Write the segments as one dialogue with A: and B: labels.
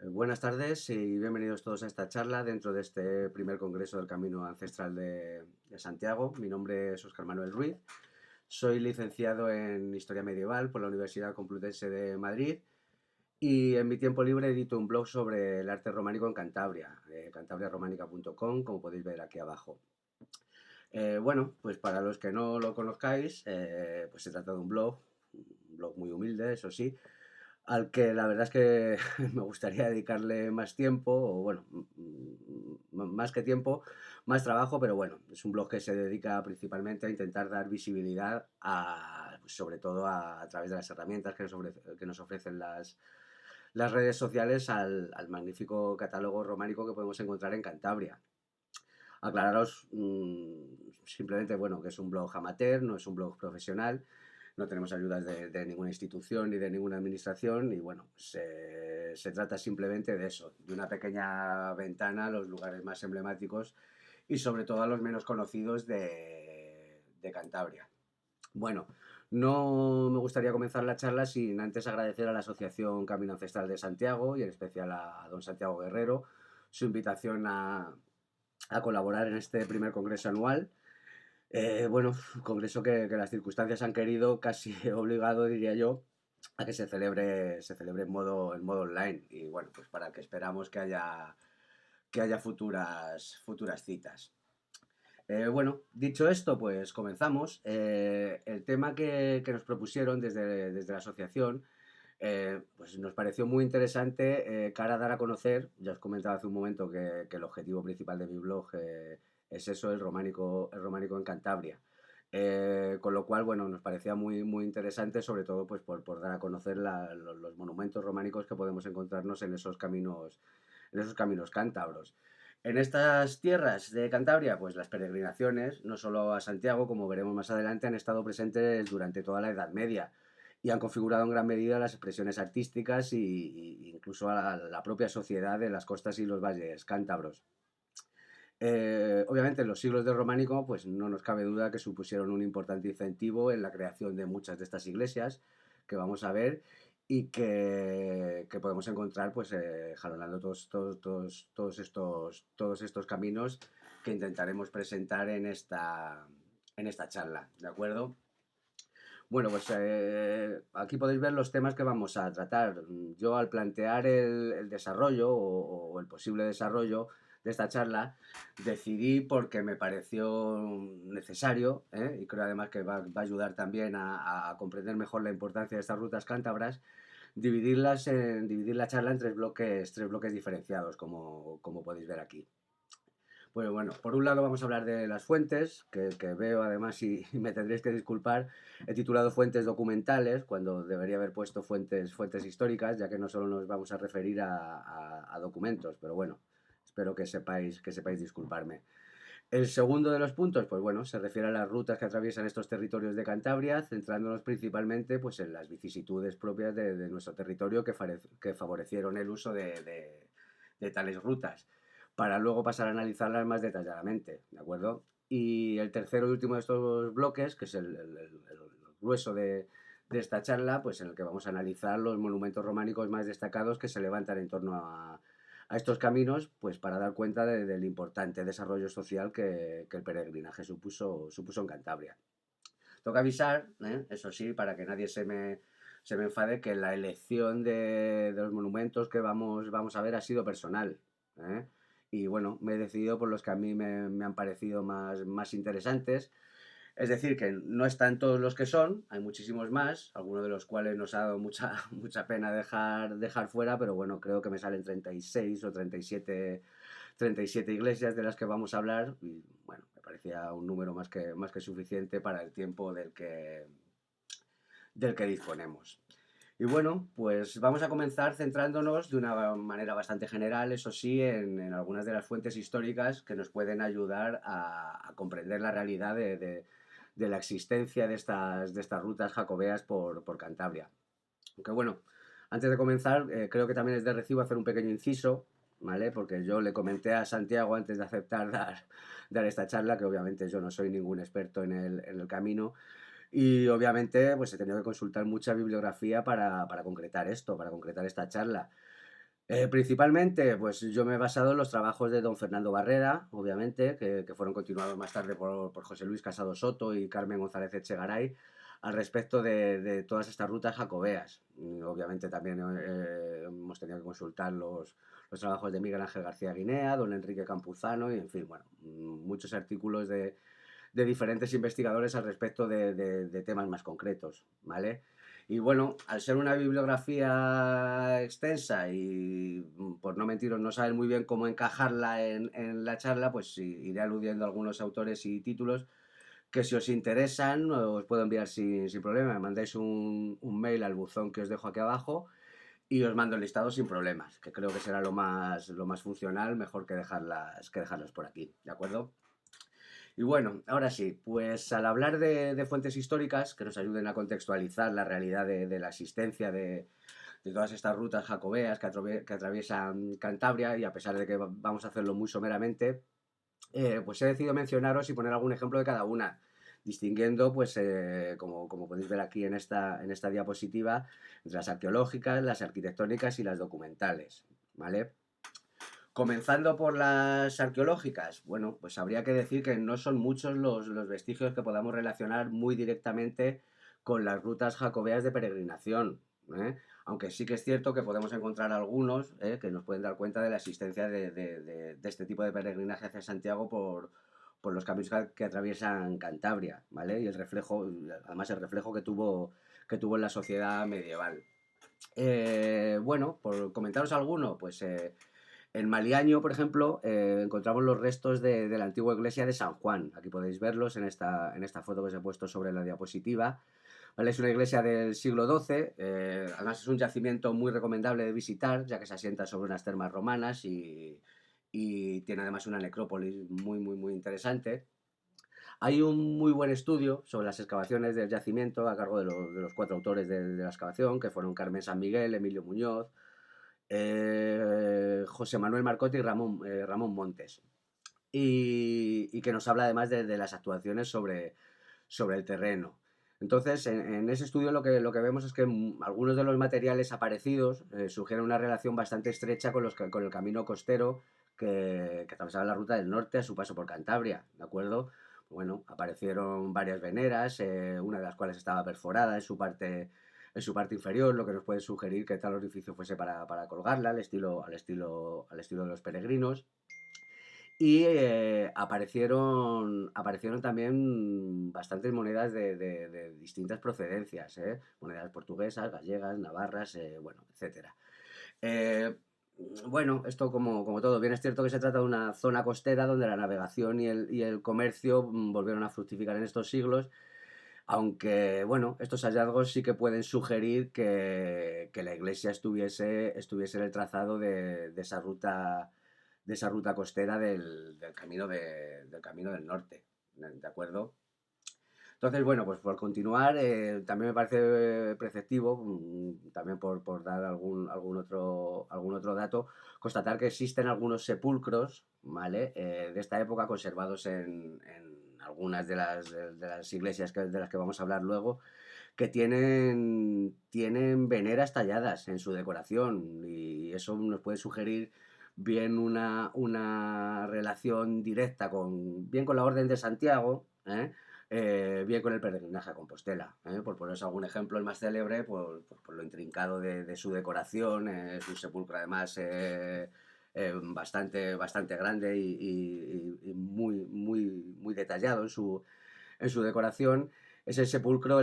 A: Buenas tardes y bienvenidos todos a esta charla dentro de este primer congreso del Camino Ancestral de Santiago. Mi nombre es Óscar Manuel Ruiz, soy licenciado en Historia Medieval por la Universidad Complutense de Madrid y en mi tiempo libre edito un blog sobre el arte románico en Cantabria, cantabriarománica.com, como podéis ver aquí abajo. Bueno, pues para los que no lo conozcáis, pues se trata de un blog muy humilde, eso sí, al que la verdad es que me gustaría dedicarle más tiempo, o bueno, más que tiempo, más trabajo, pero bueno, es un blog que se dedica principalmente a intentar dar visibilidad a, pues sobre todo a través de las herramientas que nos ofrecen las redes sociales al magnífico catálogo románico que podemos encontrar en Cantabria. Aclararos simplemente, bueno, que es un blog amateur, no es un blog profesional, no tenemos ayudas de ninguna institución ni de ninguna administración y bueno, se trata simplemente de eso, de una pequeña ventana a los lugares más emblemáticos y sobre todo a los menos conocidos de Cantabria. Bueno, no me gustaría comenzar la charla sin antes agradecer a la Asociación Camino Ancestral de Santiago y en especial a don Santiago Guerrero su invitación a colaborar en este primer congreso anual. Bueno, congreso que las circunstancias han querido, casi obligado, diría yo, a que se celebre en modo online. Y bueno, pues para que esperamos que haya futuras citas. Bueno, dicho esto, pues comenzamos. El tema que nos propusieron desde la asociación pues nos pareció muy interesante cara a dar a conocer. Ya os comentaba hace un momento que el objetivo principal de mi blog es eso, el románico en Cantabria. Con lo cual, bueno, nos parecía muy, muy interesante, sobre todo pues, por dar a conocer los monumentos románicos que podemos encontrarnos en esos caminos cántabros. En estas tierras de Cantabria, pues las peregrinaciones, no solo a Santiago, como veremos más adelante, han estado presentes durante toda la Edad Media y han configurado en gran medida las expresiones artísticas y incluso a la propia sociedad de las costas y los valles cántabros. Obviamente, los siglos de románico, pues no nos cabe duda que supusieron un importante incentivo en la creación de muchas de estas iglesias que vamos a ver y que podemos encontrar pues jalonando todos estos caminos que intentaremos presentar en esta charla, ¿de acuerdo? Bueno, pues aquí podéis ver los temas que vamos a tratar. Yo al plantear el desarrollo o el posible desarrollo de esta charla, decidí porque me pareció necesario, y creo además que va a ayudar también a comprender mejor la importancia de estas rutas cántabras, dividir la charla en tres bloques diferenciados, como podéis ver aquí. Pues bueno, por un lado vamos a hablar de las fuentes, que veo además y me tendréis que disculpar, he titulado fuentes documentales, cuando debería haber puesto fuentes históricas, ya que no solo nos vamos a referir a documentos, pero bueno, espero que sepáis disculparme. El segundo de los puntos, pues bueno, se refiere a las rutas que atraviesan estos territorios de Cantabria, centrándonos principalmente pues, en las vicisitudes propias de nuestro territorio que favorecieron el uso de tales rutas, para luego pasar a analizarlas más detalladamente, ¿de acuerdo? Y el tercero y último de estos bloques, que es el grueso de esta charla, pues en el que vamos a analizar los monumentos románicos más destacados que se levantan en torno a estos caminos, pues para dar cuenta del importante desarrollo social que el peregrinaje supuso en Cantabria. Toca avisar, eso sí, para que nadie se me enfade, que la elección de los monumentos que vamos a ver ha sido personal. ¿eh? Y bueno, me he decidido por los que a mí me han parecido más interesantes. Es decir, que no están todos los que son, hay muchísimos más, algunos de los cuales nos ha dado mucha, mucha pena dejar fuera, pero bueno, creo que me salen 36 o 37 iglesias de las que vamos a hablar y bueno, me parecía un número más que suficiente para el tiempo del que disponemos. Y bueno, pues vamos a comenzar centrándonos de una manera bastante general, eso sí, en algunas de las fuentes históricas que nos pueden ayudar a comprender la realidad de la existencia de estas rutas jacobeas por Cantabria. Aunque bueno, antes de comenzar, creo que también es de recibo hacer un pequeño inciso, ¿vale? Porque yo le comenté a Santiago antes de aceptar dar esta charla, que obviamente yo no soy ningún experto en el camino, y obviamente pues he tenido que consultar mucha bibliografía para concretar esto, para concretar esta charla. Principalmente, pues yo me he basado en los trabajos de don Fernando Barrera, obviamente, que fueron continuados más tarde por José Luis Casado Soto y Carmen González Echegaray, al respecto de todas estas rutas jacobeas. Y obviamente también hemos tenido que consultar los trabajos de Miguel Ángel García Guinea, don Enrique Campuzano y, en fin, bueno, muchos artículos de diferentes investigadores al respecto de temas más concretos, ¿vale? Y bueno, al ser una bibliografía extensa y por no mentiros no saber muy bien cómo encajarla en la charla, pues sí, iré aludiendo a algunos autores y títulos que si os interesan os puedo enviar sin problema. Me mandáis un mail al buzón que os dejo aquí abajo y os mando el listado sin problemas, que creo que será lo más funcional, mejor que dejarlas por aquí, ¿de acuerdo? Y bueno, ahora sí, pues al hablar de fuentes históricas que nos ayuden a contextualizar la realidad de la existencia de todas estas rutas jacobeas que atraviesan Cantabria, y a pesar de que vamos a hacerlo muy someramente, pues he decidido mencionaros y poner algún ejemplo de cada una, distinguiendo, pues, como podéis ver aquí en esta diapositiva, entre las arqueológicas, las arquitectónicas y las documentales, ¿vale? Comenzando por las arqueológicas, bueno, pues habría que decir que no son muchos los vestigios que podamos relacionar muy directamente con las rutas jacobeas de peregrinación, ¿eh? Aunque sí que es cierto que podemos encontrar algunos que nos pueden dar cuenta de la existencia de este tipo de peregrinaje hacia Santiago por los caminos que atraviesan Cantabria, ¿vale? Y además el reflejo que tuvo en la sociedad medieval. Bueno, por comentaros alguno, pues en Maliaño, por ejemplo, encontramos los restos de la antigua iglesia de San Juan. Aquí podéis verlos en esta foto que os he puesto sobre la diapositiva. ¿Vale? Es una iglesia del siglo XII, además es un yacimiento muy recomendable de visitar, ya que se asienta sobre unas termas romanas y tiene además una necrópolis muy, muy, muy interesante. Hay un muy buen estudio sobre las excavaciones del yacimiento a cargo de los cuatro autores de la excavación, que fueron Carmen San Miguel, Emilio Muñoz, José Manuel Marcote y Ramón Montes. Y que nos habla además de las actuaciones sobre el terreno. Entonces, en ese estudio lo que vemos es que algunos de los materiales aparecidos sugieren una relación bastante estrecha con el camino costero que atravesaba la ruta del norte a su paso por Cantabria, ¿de acuerdo? Bueno, aparecieron varias veneras, una de las cuales estaba perforada en su parte inferior, lo que nos puede sugerir que tal orificio fuese para colgarla, al estilo de los peregrinos. Y aparecieron también bastantes monedas de distintas procedencias, ¿eh? Monedas portuguesas, gallegas, navarras, bueno, etcétera. Eh, bueno, esto como todo, bien es cierto que se trata de una zona costera donde la navegación y el comercio volvieron a fructificar en estos siglos, aunque, bueno, estos hallazgos sí que pueden sugerir que la iglesia estuviese en el trazado de esa ruta costera del camino del norte, ¿de acuerdo? Entonces, bueno, pues por continuar, también me parece preceptivo, también por dar algún otro dato, constatar que existen algunos sepulcros, ¿vale? De esta época conservados en algunas de las iglesias de las que vamos a hablar luego, que tienen veneras talladas en su decoración, y eso nos puede sugerir bien una relación directa bien con la Orden de Santiago, bien con el peregrinaje a Compostela. Por poneros algún ejemplo, el más célebre, por lo intrincado de su decoración, es un sepulcro además bastante, bastante grande y muy, muy, muy detallado en su decoración. Es el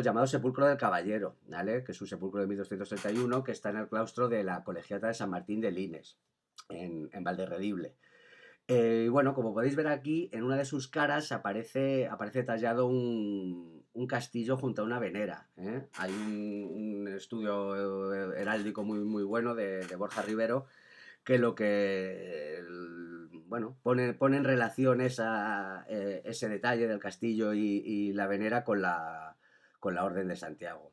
A: llamado sepulcro del Caballero, ¿vale? Que es un sepulcro de 1231 que está en el claustro de la Colegiata de San Martín de Lines, en Valderredible. Y bueno, como podéis ver aquí, en una de sus caras aparece tallado un castillo junto a una venera, ¿eh? Hay un estudio heráldico muy, muy bueno de Borja Rivero que bueno, pone en relación ese detalle del castillo y la venera con la Orden de Santiago.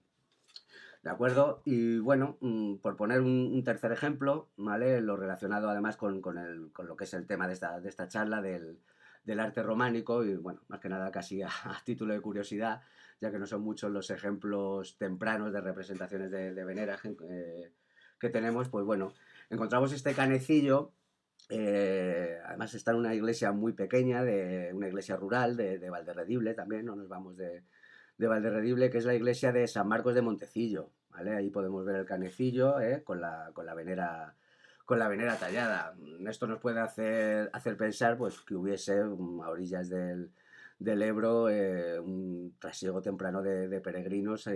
A: ¿De acuerdo? Y bueno, por poner un tercer ejemplo, ¿vale? Lo relacionado además con lo que es el tema de esta charla del arte románico, y bueno, más que nada casi a título de curiosidad, ya que no son muchos los ejemplos tempranos de representaciones de veneras que tenemos, pues bueno, encontramos este canecillo. Además está en una iglesia muy pequeña, una iglesia rural de Valderredible también, no nos vamos de Valderredible, que es la iglesia de San Marcos de Montecillo, ¿vale? Ahí podemos ver el canecillo, con la venera tallada. Esto nos puede hacer pensar pues, que hubiese a orillas del Ebro un trasiego temprano de peregrinos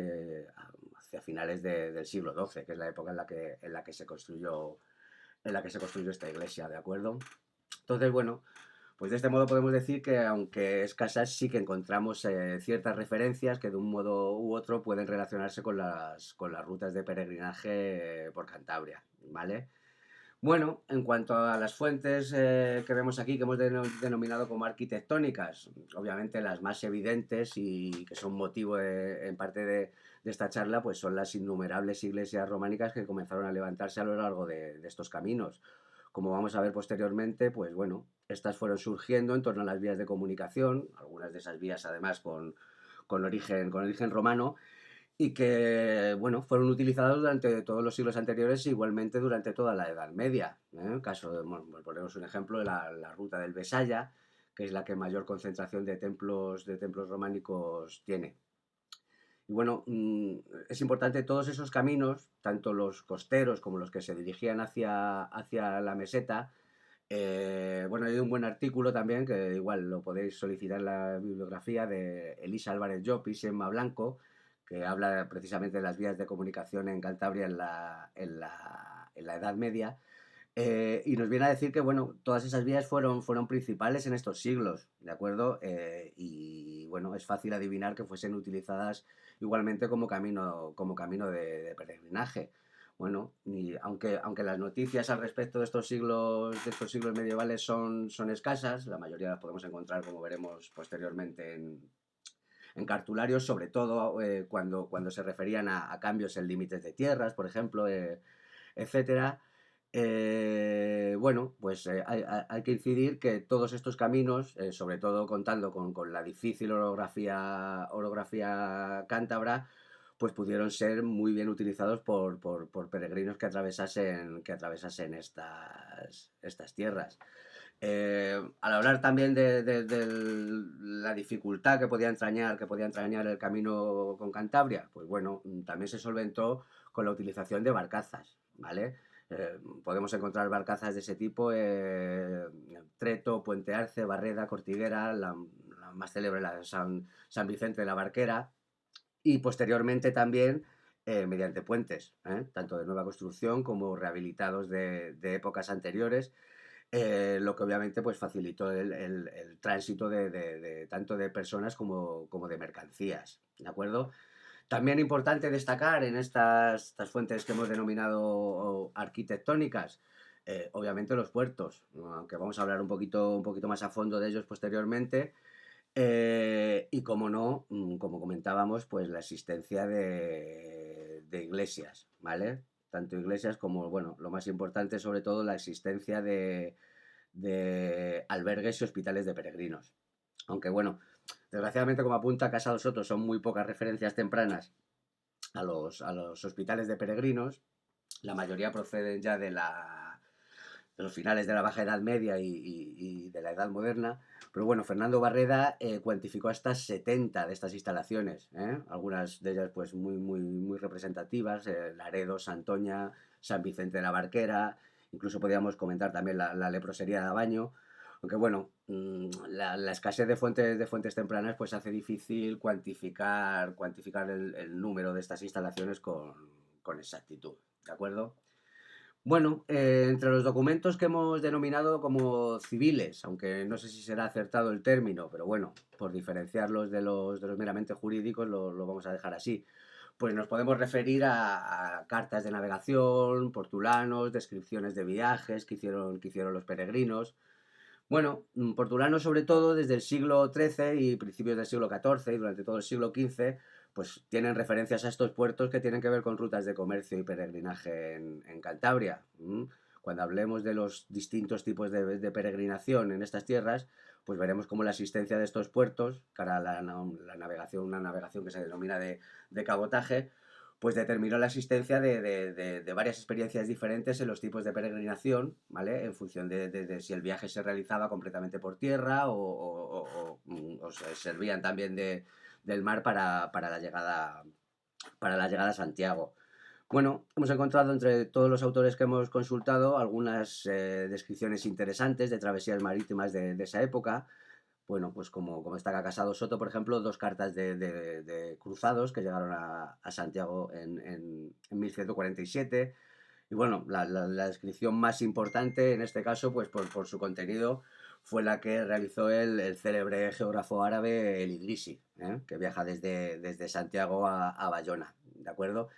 A: hacia finales del siglo XII, que es la época en la que se construyó esta iglesia, ¿de acuerdo? Entonces, bueno, pues de este modo podemos decir que aunque escasas sí que encontramos ciertas referencias que de un modo u otro pueden relacionarse con las rutas de peregrinaje por Cantabria, ¿vale? Bueno, en cuanto a las fuentes que vemos aquí, que hemos denominado como arquitectónicas, obviamente las más evidentes y que son motivo en parte de esta charla, pues son las innumerables iglesias románicas que comenzaron a levantarse a lo largo de estos caminos. Como vamos a ver posteriormente, pues bueno, estas fueron surgiendo en torno a las vías de comunicación, algunas de esas vías además con origen romano, y que, bueno, fueron utilizados durante todos los siglos anteriores, igualmente durante toda la Edad Media. El caso de, bueno, ponemos un ejemplo de la ruta del Besaya, que es la que mayor concentración de templos románicos tiene. Y bueno, es importante todos esos caminos, tanto los costeros como los que se dirigían hacia la meseta. Bueno, hay un buen artículo también, que igual lo podéis solicitar en la bibliografía, de Elisa Álvarez Llopis y Emma Blanco, que habla precisamente de las vías de comunicación en Cantabria en la Edad Media. Y nos viene a decir que, bueno, todas esas vías fueron principales en estos siglos, ¿de acuerdo? Y, bueno, es fácil adivinar que fuesen utilizadas igualmente como camino de peregrinaje. Bueno, y aunque las noticias al respecto de estos siglos medievales son escasas, la mayoría las podemos encontrar, como veremos posteriormente, en cartularios, sobre todo cuando se referían a cambios en límites de tierras, por ejemplo, etcétera. Bueno, pues hay que incidir que todos estos caminos, sobre todo contando con la difícil orografía cántabra, pues pudieron ser muy bien utilizados por peregrinos que atravesasen estas tierras. Al hablar también de la dificultad que podía entrañar el camino con Cantabria, pues bueno, también se solventó con la utilización de barcazas, ¿vale? Podemos encontrar barcazas de ese tipo, Treto, Puente Arce, Barreda, Cortiguera, la más célebre, la de San Vicente de la Barquera, y posteriormente también mediante puentes, tanto de nueva construcción como rehabilitados de épocas anteriores, lo que obviamente pues, facilitó el tránsito tanto de personas como de mercancías, ¿de acuerdo? También importante destacar en estas fuentes que hemos denominado arquitectónicas, obviamente los puertos, ¿no? Aunque vamos a hablar un poquito más a fondo de ellos posteriormente, y como no, como comentábamos, pues la existencia de iglesias, ¿vale? Tanto iglesias como, bueno, lo más importante sobre todo, la existencia de albergues y hospitales de peregrinos. Aunque bueno, desgraciadamente, como apunta Casado Soto, son muy pocas referencias tempranas a los hospitales de peregrinos. La mayoría proceden ya de los finales de la Baja Edad Media y de la Edad Moderna. Pero bueno, Fernando Barreda cuantificó hasta 70 de estas instalaciones, algunas de ellas pues muy, muy, muy representativas, Laredo, Santoña, San Vicente de la Barquera, incluso podríamos comentar también la leprosería de Abaño. Aunque bueno, la escasez de fuentes tempranas pues hace difícil cuantificar el número de estas instalaciones con exactitud, ¿de acuerdo? Bueno, entre los documentos que hemos denominado como civiles, aunque no sé si será acertado el término, pero bueno, por diferenciarlos de los meramente jurídicos, lo vamos a dejar así. Pues nos podemos referir a cartas de navegación, portulanos, descripciones de viajes que hicieron los peregrinos. Bueno, portulanos sobre todo desde el siglo XIII y principios del siglo XIV y durante todo el siglo XV, pues tienen referencias a estos puertos que tienen que ver con rutas de comercio y peregrinaje en Cantabria. Cuando hablemos de los distintos tipos de peregrinación en estas tierras, pues veremos cómo la existencia de estos puertos, cara a la navegación, una navegación que se denomina de cabotaje, pues determinó la existencia de varias experiencias diferentes en los tipos de peregrinación, ¿vale? En función de si el viaje se realizaba completamente por tierra o se servían también del mar para la llegada a Santiago. Bueno, hemos encontrado entre todos los autores que hemos consultado algunas descripciones interesantes de travesías marítimas de esa época. Bueno, pues como destaca Casado Soto, por ejemplo, dos cartas de cruzados que llegaron a Santiago en 1147. Y bueno, la descripción más importante en este caso, pues por su contenido, fue la que realizó el célebre geógrafo árabe El Idrisi, que viaja desde Santiago a Bayona, ¿de acuerdo?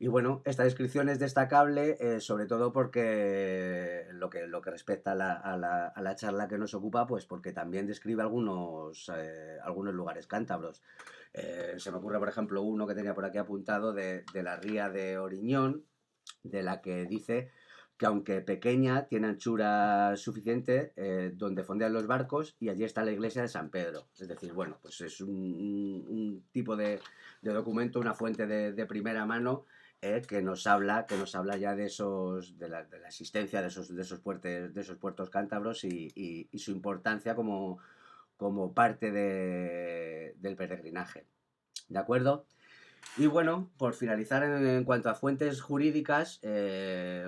A: Y bueno, esta descripción es destacable, sobre todo porque lo que respecta a la charla que nos ocupa, pues porque también describe algunos lugares cántabros. Se me ocurre, por ejemplo, uno que tenía por aquí apuntado de la ría de Oriñón, de la que dice que aunque pequeña, tiene anchura suficiente donde fondean los barcos y allí está la iglesia de San Pedro. Es decir, bueno, pues es un tipo de documento, una fuente de primera mano que nos habla ya de la existencia de esos puertos cántabros y su importancia como parte del peregrinaje. ¿De acuerdo? Y bueno, por finalizar en cuanto a fuentes jurídicas,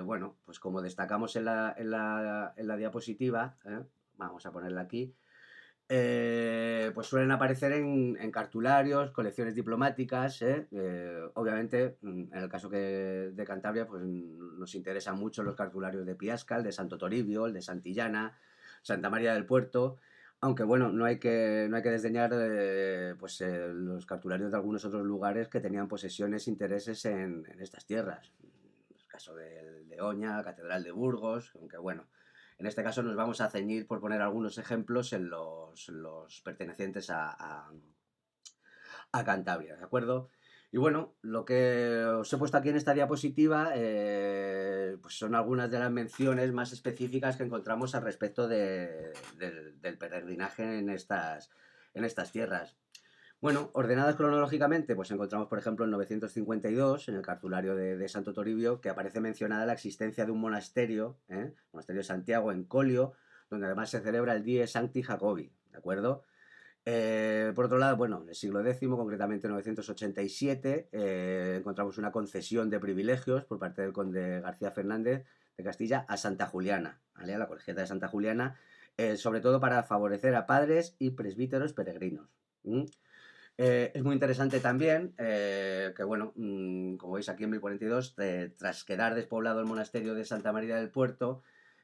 A: bueno, pues como destacamos en la diapositiva, vamos a ponerla aquí, pues suelen aparecer en cartularios, colecciones diplomáticas. Obviamente, en el caso de Cantabria, pues nos interesan mucho los cartularios de Piasca, el de Santo Toribio, el de Santillana, Santa María del Puerto. Aunque bueno, no hay que desdeñar pues, los cartularios de algunos otros lugares que tenían posesiones, intereses en estas tierras. El caso de Oña, Catedral de Burgos, aunque bueno, en este caso nos vamos a ceñir por poner algunos ejemplos en los pertenecientes a Cantabria, ¿de acuerdo? Y bueno, lo que os he puesto aquí en esta diapositiva pues son algunas de las menciones más específicas que encontramos al respecto del peregrinaje en estas tierras. Bueno, ordenadas cronológicamente, pues encontramos, por ejemplo, en 952, en el cartulario de Santo Toribio, que aparece mencionada la existencia de un monasterio, monasterio de Santiago, en Collio, donde además se celebra el Die Sancti Jacobi, ¿de acuerdo? Por otro lado, bueno, en el siglo X, concretamente 987, encontramos una concesión de privilegios por parte del conde García Fernández de Castilla a Santa Juliana, ¿vale? A la colegiata de Santa Juliana, sobre todo para favorecer a padres y presbíteros peregrinos. Es muy interesante también que, bueno, como veis aquí en 1042, tras quedar despoblado el monasterio de Santa María del Puerto,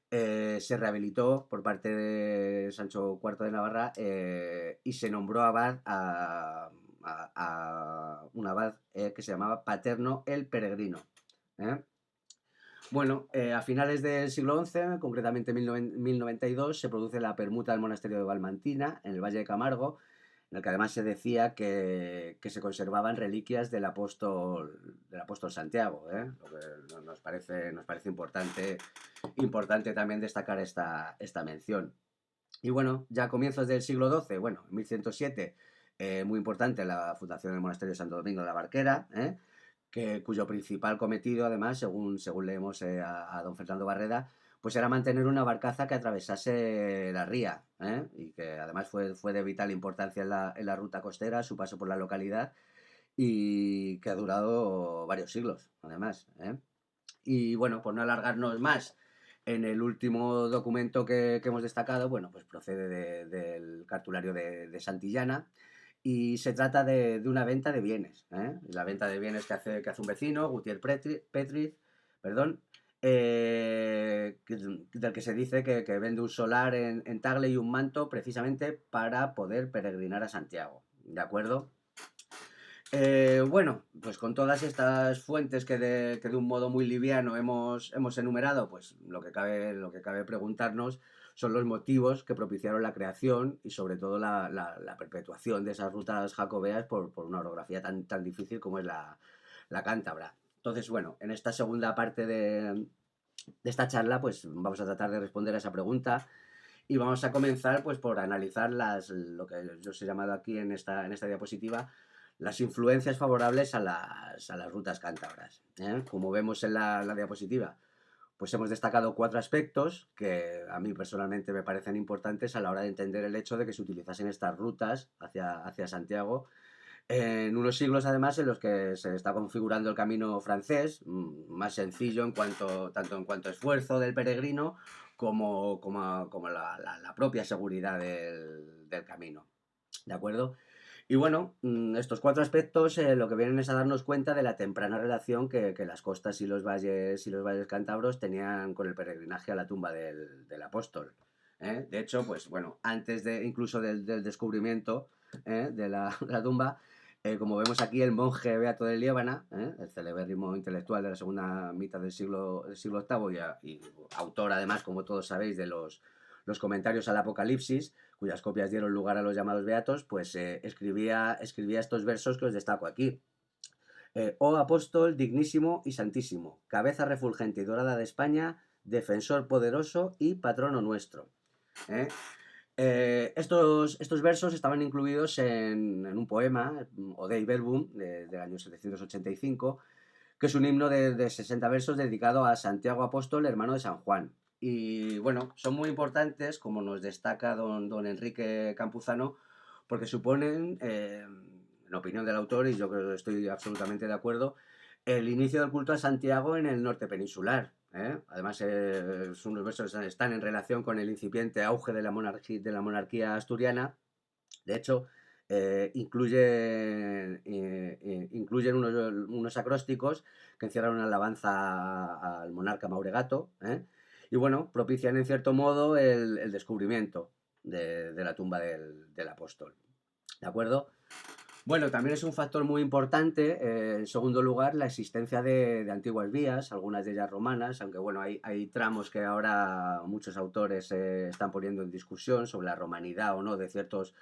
A: se rehabilitó por parte de Sancho IV de Navarra y se nombró abad a un abad que se llamaba Paterno el Peregrino. Bueno, a finales del siglo XI, concretamente en 1092, se produce la permuta del monasterio de Valmantina, en el Valle de Camargo, en el que además se decía que se conservaban reliquias del apóstol Santiago, lo que nos parece importante también destacar esta mención. Y bueno, ya a comienzos del siglo XII, bueno, en 1107, muy importante la fundación del monasterio de Santo Domingo de la Barquera, cuyo principal cometido, además, según leemos a don Fernando Barreda, pues era mantener una barcaza que atravesase la ría, y que además fue de vital importancia en la ruta costera, su paso por la localidad, y que ha durado varios siglos, además. Y bueno, por no alargarnos más, en el último documento que hemos destacado, bueno, pues procede del cartulario de Santillana, y se trata de una venta de bienes. La venta de bienes que hace un vecino, Gutiérrez Petriz, perdón, del que se dice que vende un solar en Tagle y un manto precisamente para poder peregrinar a Santiago. ¿De acuerdo? Bueno, pues con todas estas fuentes que de un modo muy liviano hemos enumerado, pues lo que cabe preguntarnos son los motivos que propiciaron la creación y sobre todo la perpetuación de esas rutas jacobeas por una orografía tan difícil como es la cántabra. Entonces, bueno, en esta segunda parte de esta charla, pues vamos a tratar de responder a esa pregunta y vamos a comenzar pues por analizar lo que yo os he llamado aquí en esta diapositiva, las influencias favorables a las rutas cántabras. Como vemos en la diapositiva, pues hemos destacado 4 aspectos que a mí personalmente me parecen importantes a la hora de entender el hecho de que se utilizasen estas rutas hacia Santiago en unos siglos además en los que se está configurando el camino francés, más sencillo tanto en cuanto a esfuerzo del peregrino como la propia seguridad del camino. ¿De acuerdo? Y bueno, estos 4 aspectos lo que vienen es a darnos cuenta de la temprana relación que las costas y los valles cántabros tenían con el peregrinaje a la tumba del apóstol. De hecho, pues bueno, antes incluso del descubrimiento de la tumba, como vemos aquí, el monje Beato de Liébana, el celebérrimo intelectual de la segunda mitad del siglo VIII y autor además, como todos sabéis, de los comentarios al Apocalipsis, cuyas copias dieron lugar a los llamados beatos, pues escribía estos versos que os destaco aquí. Oh apóstol dignísimo y santísimo, cabeza refulgente y dorada de España, defensor poderoso y patrono nuestro. Estos versos estaban incluidos en un poema, O Dei Verbum, del año 785, que es un himno de 60 versos dedicado a Santiago Apóstol, hermano de San Juan. Y bueno, son muy importantes, como nos destaca don Enrique Campuzano, porque suponen, en opinión del autor, y yo creo que estoy absolutamente de acuerdo, el inicio del culto a Santiago en el norte peninsular. Además, unos versos están en relación con el incipiente auge de la monarquía asturiana. De hecho, incluyen unos acrósticos que encierran una alabanza al monarca Mauregato, y bueno, propician en cierto modo el descubrimiento de la tumba del apóstol. ¿De acuerdo? Bueno, también es un factor muy importante, en segundo lugar, la existencia de antiguas vías, algunas de ellas romanas, aunque bueno, hay tramos que ahora muchos autores están poniendo en discusión sobre la romanidad o no de ciertos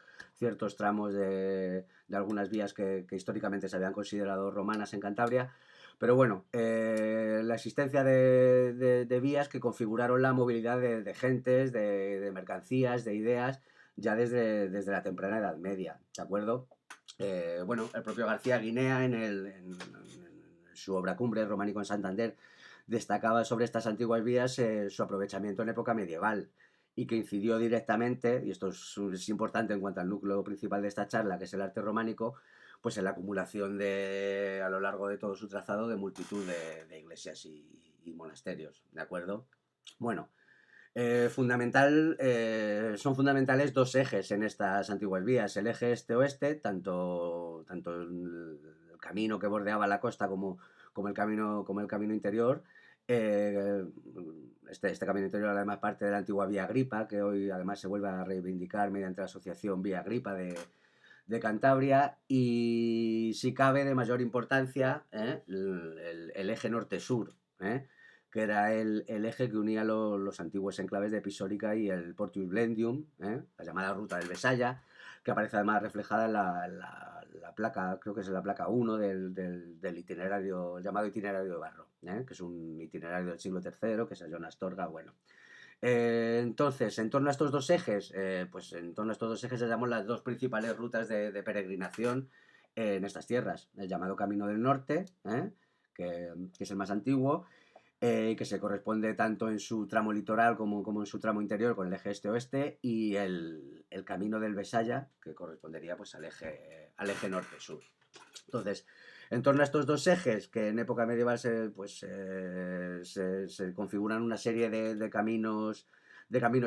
A: tramos de algunas vías que históricamente se habían considerado romanas en Cantabria. Pero bueno, la existencia de vías que configuraron la movilidad de gentes, de mercancías, de ideas, ya desde la temprana Edad Media, ¿de acuerdo? Bueno, el propio García Guinea en su obra Cumbre, Románico en Santander, destacaba sobre estas antiguas vías su aprovechamiento en época medieval y que incidió directamente, y esto es importante en cuanto al núcleo principal de esta charla, que es el arte románico, pues en la acumulación a lo largo de todo su trazado de multitud de iglesias y monasterios, ¿de acuerdo? Bueno, son fundamentales 2 ejes en estas antiguas vías, el eje este-oeste, tanto el camino que bordeaba la costa como el camino interior. Este camino interior además parte de la antigua Vía Agripa, que hoy además se vuelve a reivindicar mediante la asociación Vía Agripa de Cantabria, y si cabe de mayor importancia el eje norte-sur, que era el eje que unía los antiguos enclaves de Pisórica y el Portius Blendium, la llamada Ruta del Besaya, que aparece además reflejada en la placa, creo que es la placa 1 del itinerario, llamado itinerario de Barro, que es un itinerario del siglo III, que es John Astorga, bueno. Entonces, en torno a estos 2 ejes, se llaman las 2 principales rutas de peregrinación en estas tierras. El llamado Camino del Norte, que es el más antiguo, que se corresponde tanto en su tramo litoral como en su tramo interior con el eje este-oeste, y el Camino del Besaya, que correspondería pues al eje norte-sur. Entonces, en torno a estos 2 ejes, que en época medieval se configuran una serie de caminos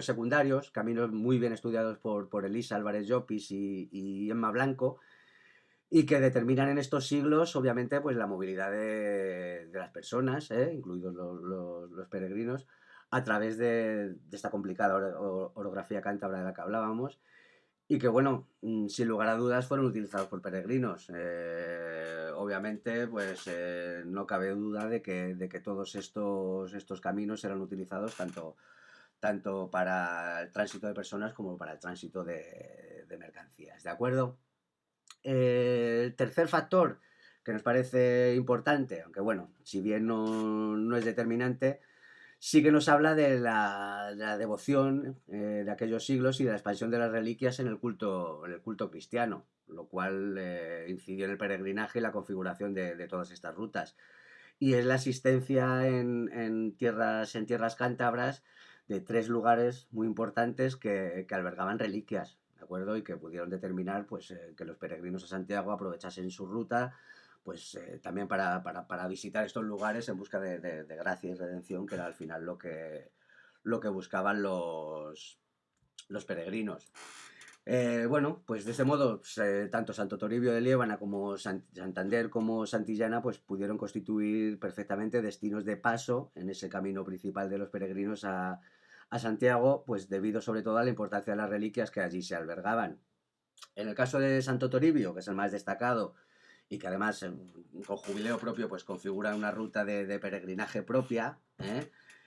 A: secundarios, caminos muy bien estudiados por Elisa Álvarez Llopis y Emma Blanco, y que determinan en estos siglos, obviamente, pues la movilidad de las personas, incluidos los peregrinos, a través de esta complicada orografía cántabra de la que hablábamos, y que, bueno, sin lugar a dudas fueron utilizados por peregrinos. Obviamente, pues no cabe duda de que todos estos caminos eran utilizados tanto para el tránsito de personas como para el tránsito de mercancías, ¿de acuerdo? El tercer factor que nos parece importante, aunque bueno, si bien no es determinante, sí que nos habla de la devoción de aquellos siglos y de la expansión de las reliquias en el culto cristiano, lo cual incidió en el peregrinaje y la configuración de todas estas rutas. Y es la asistencia en tierras cántabras de tres lugares muy importantes que albergaban reliquias, ¿de acuerdo? Y que pudieron determinar pues, que los peregrinos a Santiago aprovechasen su ruta pues también para visitar estos lugares en busca de gracia y redención, que era al final lo que buscaban los peregrinos. Bueno, pues de ese modo, pues, tanto Santo Toribio de Liébana como Santander como Santillana pues pudieron constituir perfectamente destinos de paso en ese camino principal de los peregrinos a Santiago, pues debido sobre todo a la importancia de las reliquias que allí se albergaban. En el caso de Santo Toribio, que es el más destacado y que además con jubileo propio pues configura una ruta de peregrinaje propia,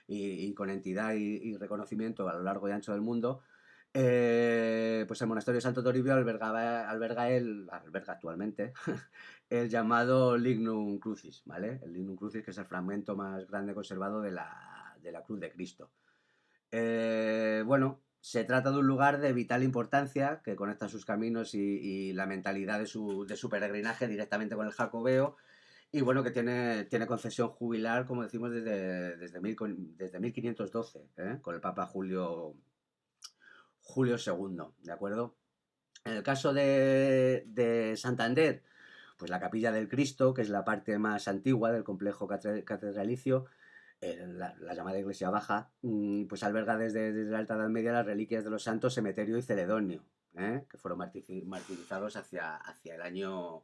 A: y con entidad y reconocimiento a lo largo y ancho del mundo, pues el monasterio de Santo Toribio alberga actualmente el llamado Lignum Crucis, ¿vale? El Lignum Crucis, que es el fragmento más grande conservado de la cruz de Cristo. Bueno, se trata de un lugar de vital importancia que conecta sus caminos y la mentalidad de su peregrinaje directamente con el Jacobeo, y bueno, que tiene concesión jubilar, como decimos, desde 1512, con el Papa Julio II, ¿de acuerdo? En el caso de Santander, pues la Capilla del Cristo, que es la parte más antigua del complejo catedralicio, la llamada Iglesia Baja, pues alberga desde la Alta Edad Media las reliquias de los santos Emeterio y Celedonio, que fueron martirizados hacia el año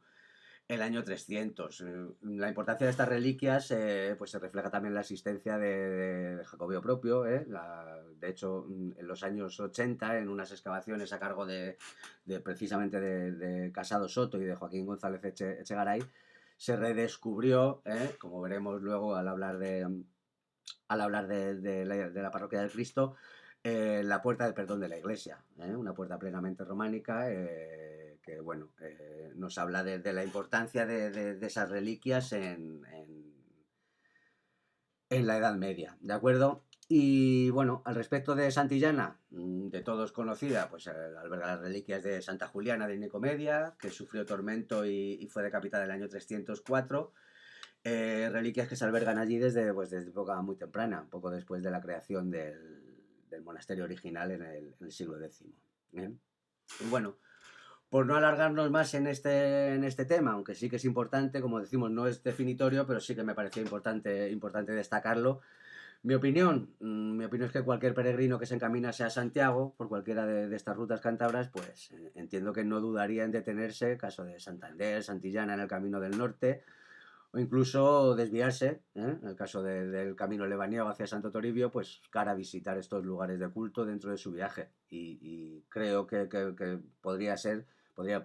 A: 300. La importancia de estas reliquias pues se refleja también en la existencia de Jacobeo propio. De hecho, en los años 80, en unas excavaciones a cargo precisamente de Casado Soto y de Joaquín González Echegaray, se redescubrió, como veremos luego al hablar de la parroquia del Cristo, la puerta del perdón de la iglesia, una puerta plenamente románica, que bueno, nos habla de la importancia de esas reliquias en la Edad Media, ¿de acuerdo? Y bueno, al respecto de Santillana, de todos conocida, pues alberga las reliquias de Santa Juliana de Nicomedia, que sufrió tormento y fue decapitada en el año 304. Reliquias que se albergan allí desde época muy temprana, poco después de la creación del monasterio original en el siglo X. Y bueno, por no alargarnos más en este tema, aunque sí que es importante, como decimos, no es definitorio, pero sí que me pareció importante destacarlo. Mi opinión es que cualquier peregrino que se encaminase a Santiago por cualquiera de estas rutas cántabras, pues entiendo que no dudaría en detenerse, caso de Santander, Santillana en el Camino del Norte, o incluso desviarse, en el caso del camino lebaniego hacia Santo Toribio, pues cara a visitar estos lugares de culto dentro de su viaje. Y creo que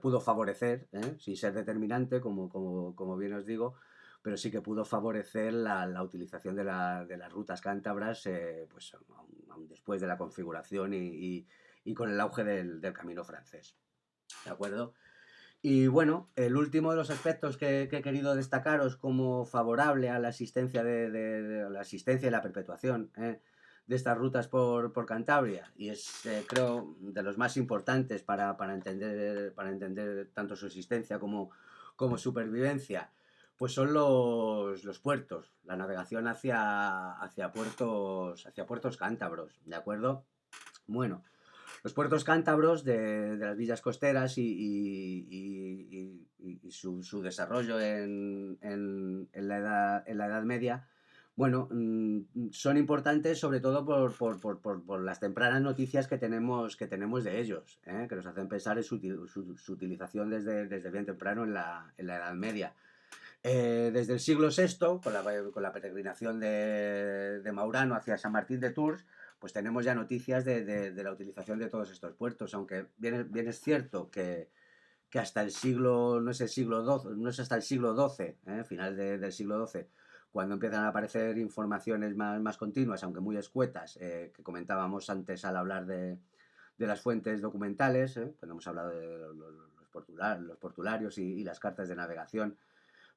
A: pudo favorecer, sin ser determinante, como bien os digo, pero sí que pudo favorecer la utilización de las rutas cántabras, pues aún después de la configuración y con el auge del camino francés. ¿De acuerdo? Y bueno, el último de los aspectos que he querido destacaros como favorable a la asistencia de la asistencia y la perpetuación de estas rutas por Cantabria, y es creo de los más importantes para entender tanto su existencia como supervivencia, pues son los puertos, la navegación hacia puertos cántabros, ¿de acuerdo? Bueno, los puertos cántabros de las villas costeras y su desarrollo en la Edad Media, bueno, son importantes sobre todo por las tempranas noticias que tenemos de ellos, que nos hacen pensar en su utilización desde bien temprano en la Edad Media. Desde el siglo VI, con la peregrinación de Maurano hacia San Martín de Tours, pues tenemos ya noticias de la utilización de todos estos puertos, aunque bien es cierto que hasta el siglo, no es el siglo XII, no es hasta el siglo XII, final del siglo XII, cuando empiezan a aparecer informaciones más continuas, aunque muy escuetas, que comentábamos antes al hablar de las fuentes documentales, cuando hemos hablado de los portularios y las cartas de navegación,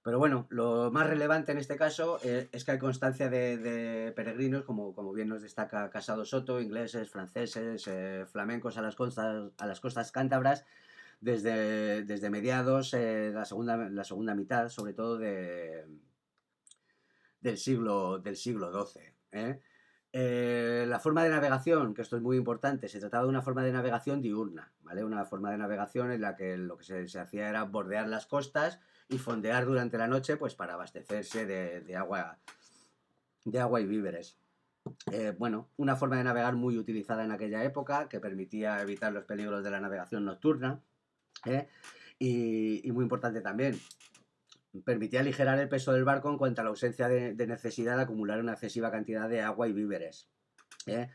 A: Pero bueno, lo más relevante en este caso es que hay constancia de peregrinos, como bien nos destaca Casado Soto, ingleses, franceses, flamencos a las costas cántabras, desde mediados, la segunda mitad, sobre todo del siglo XII. ¿Eh? La forma de navegación, que esto es muy importante, se trataba de una forma de navegación diurna, ¿vale? Una forma de navegación en la que lo que se hacía era bordear las costas y fondear durante la noche, pues para abastecerse de agua y víveres. Bueno, una forma de navegar muy utilizada en aquella época, que permitía evitar los peligros de la navegación nocturna, ¿eh? Y muy importante también, permitía aligerar el peso del barco en cuanto a la ausencia de necesidad de acumular una excesiva cantidad de agua y víveres. ¿Eh?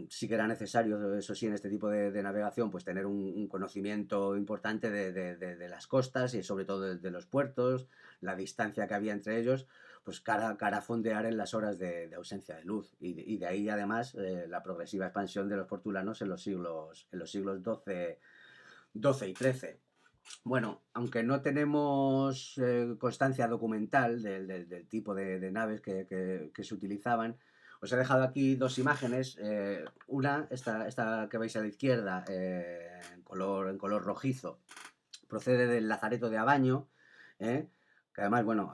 A: Sí que era necesario, eso sí, en este tipo de navegación, pues tener un conocimiento importante de las costas y sobre todo de los puertos, la distancia que había entre ellos, pues cara a fondear en las horas de ausencia de luz. Y de ahí además la progresiva expansión de los portulanos en los siglos XII y XIII. Bueno, aunque no tenemos constancia documental del tipo de naves que se utilizaban, os he dejado aquí dos imágenes. Una, esta que veis a la izquierda, en color rojizo, procede del Lazareto de Abaño, que además, bueno,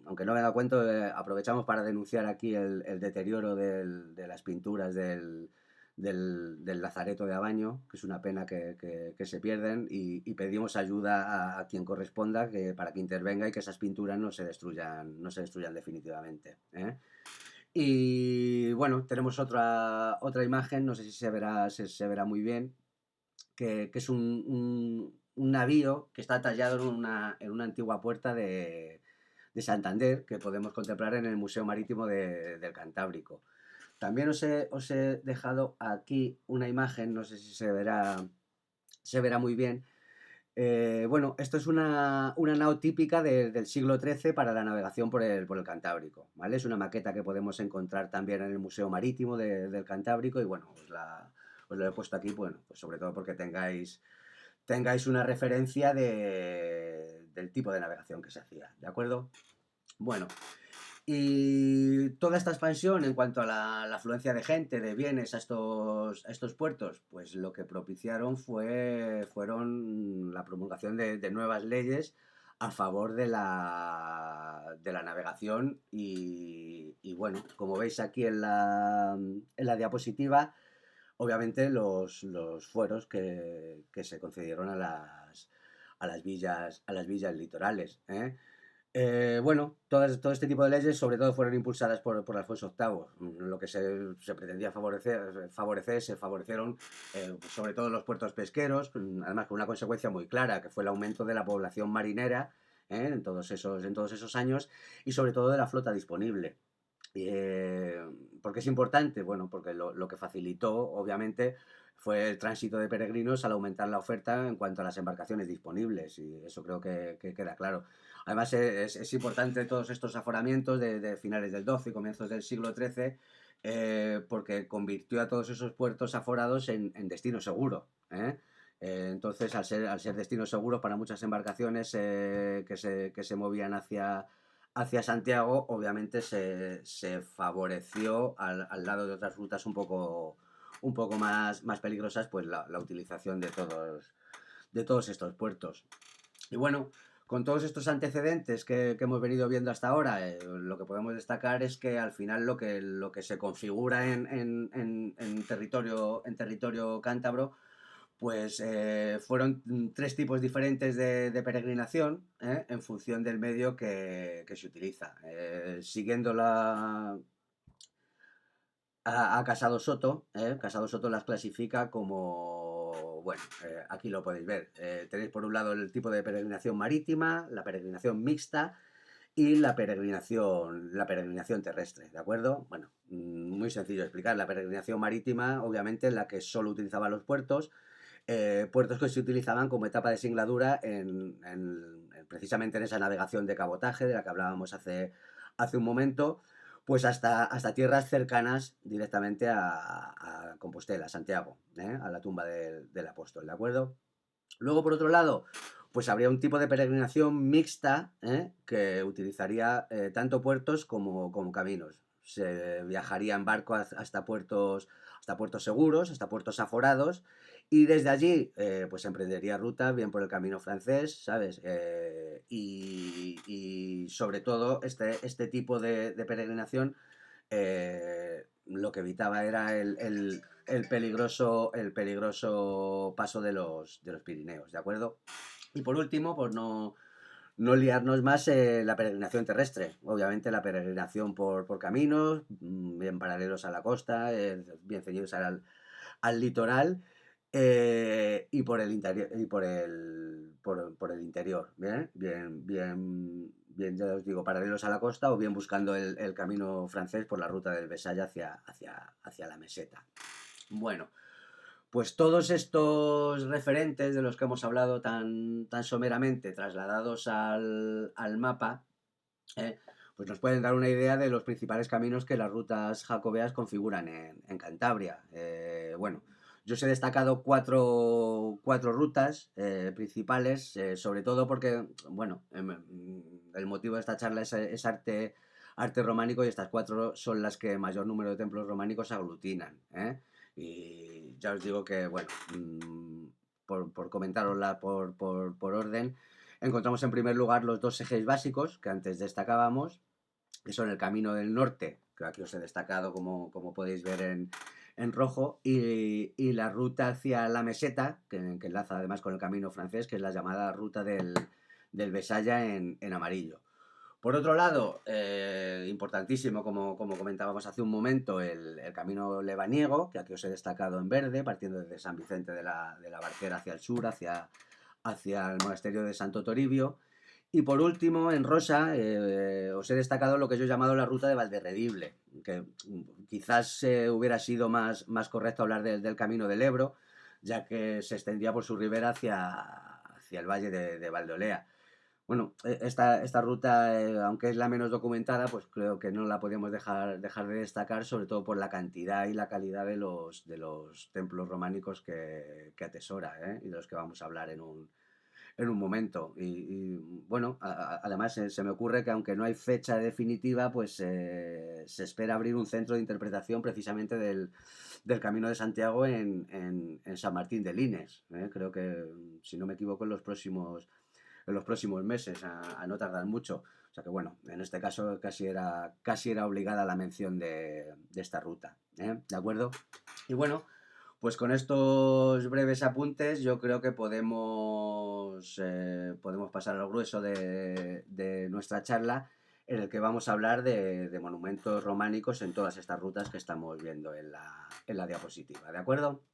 A: aunque no me he dado cuenta, aprovechamos para denunciar aquí el deterioro de las pinturas del Lazareto de Abaño, que es una pena que se pierden, y pedimos ayuda a quien corresponda para que intervenga y que esas pinturas no se destruyan definitivamente. Y bueno, tenemos otra imagen, no sé si se verá muy bien, que es un navío que está tallado en una antigua puerta de Santander, que podemos contemplar en el Museo Marítimo del Cantábrico. También os he dejado aquí una imagen, no sé si se verá muy bien. Bueno, esto es una nao típica del siglo XIII para la navegación por el Cantábrico, ¿vale? Es una maqueta que podemos encontrar también en el Museo Marítimo del Cantábrico y bueno, os lo he puesto aquí, bueno, pues sobre todo porque tengáis una referencia del tipo de navegación que se hacía, ¿de acuerdo? Bueno, y toda esta expansión en cuanto a la afluencia de gente, de bienes a estos puertos, pues lo que propiciaron fueron la promulgación de nuevas leyes a favor de la navegación y bueno, como veis aquí en la diapositiva, obviamente los fueros que se concedieron a las villas litorales. Bueno, todo este tipo de leyes sobre todo fueron impulsadas por Alfonso VIII. Lo que se pretendía se favorecieron pues sobre todo los puertos pesqueros, además con una consecuencia muy clara, que fue el aumento de la población marinera en todos esos años y sobre todo de la flota disponible. ¿Por qué es importante? Bueno, porque lo que facilitó, obviamente, fue el tránsito de peregrinos al aumentar la oferta en cuanto a las embarcaciones disponibles, y eso creo que queda claro. Además, es importante todos estos aforamientos de finales del XII y comienzos del siglo XIII, porque convirtió a todos esos puertos aforados en destino seguro. Entonces, al ser destinos seguros para muchas embarcaciones que se movían hacia Santiago, obviamente se favoreció al lado de otras rutas un poco más peligrosas, pues la utilización de todos estos puertos. Y bueno, con todos estos antecedentes que hemos venido viendo hasta ahora, lo que podemos destacar es que al final lo que se configura en territorio cántabro, pues fueron tres tipos diferentes de peregrinación, en función del medio que se utiliza. Siguiendo a Casado Soto, Casado Soto las clasifica como, bueno, aquí lo podéis ver. Tenéis por un lado el tipo de peregrinación marítima, la peregrinación mixta y la peregrinación terrestre, ¿de acuerdo? Bueno, muy sencillo de explicar. La peregrinación marítima, obviamente, la que solo utilizaba los puertos que se utilizaban como etapa de singladura precisamente en esa navegación de cabotaje de la que hablábamos hace un momento, pues hasta tierras cercanas directamente a Compostela, Santiago, a la tumba del apóstol, ¿de acuerdo? Luego, por otro lado, pues habría un tipo de peregrinación mixta, que utilizaría tanto puertos como caminos. Se viajaría en barco hasta puertos seguros, hasta puertos aforados, y desde allí pues emprendería ruta bien por el camino francés, ¿sabes? Y sobre todo este tipo de peregrinación lo que evitaba era el peligroso paso de los Pirineos, ¿de acuerdo? Y por último, pues no liarnos más, la peregrinación terrestre. Obviamente la peregrinación por caminos, bien paralelos a la costa, bien ceñidos al litoral, y por el interior, por el interior, ¿bien? Bien, ya os digo, paralelos a la costa o bien buscando el camino francés por la ruta del Besaya hacia la meseta. Bueno, pues todos estos referentes de los que hemos hablado tan someramente, trasladados al mapa, ¿eh? Pues nos pueden dar una idea de los principales caminos que las rutas jacobeas configuran en Cantabria. Bueno, yo os he destacado cuatro rutas principales, sobre todo porque, bueno, el motivo de esta charla es arte románico, y estas cuatro son las que mayor número de templos románicos aglutinan, ¿eh? Y ya os digo que, bueno, por comentarosla por orden, encontramos en primer lugar los dos ejes básicos que antes destacábamos, que son el Camino del Norte, que aquí os he destacado como podéis ver en rojo, y la ruta hacia la meseta, que enlaza además con el camino francés, que es la llamada ruta del Besaya en amarillo. Por otro lado, importantísimo, como comentábamos hace un momento, el camino lebaniego, que aquí os he destacado en verde, partiendo desde San Vicente de la Barquera hacia el sur, hacia el monasterio de Santo Toribio. Y por último, en rosa, os he destacado lo que yo he llamado la ruta de Valderredible, que quizás hubiera sido más correcto hablar del camino del Ebro, ya que se extendía por su ribera hacia el valle de Valdeolea. Bueno, esta ruta, aunque es la menos documentada, pues creo que no la podemos dejar de destacar, sobre todo por la cantidad y la calidad de los templos románicos que atesora, y de los que vamos a hablar en un momento. Bueno, además se me ocurre que aunque no hay fecha definitiva, pues se espera abrir un centro de interpretación precisamente del Camino de Santiago en San Martín de Lines. Creo que, si no me equivoco, en los próximos meses, a no tardar mucho. O sea que, bueno, en este caso casi era obligada la mención de esta ruta. ¿De acuerdo? Y bueno, pues con estos breves apuntes yo creo que podemos pasar al grueso de nuestra charla, en el que vamos a hablar de monumentos románicos en todas estas rutas que estamos viendo en la diapositiva. ¿De acuerdo?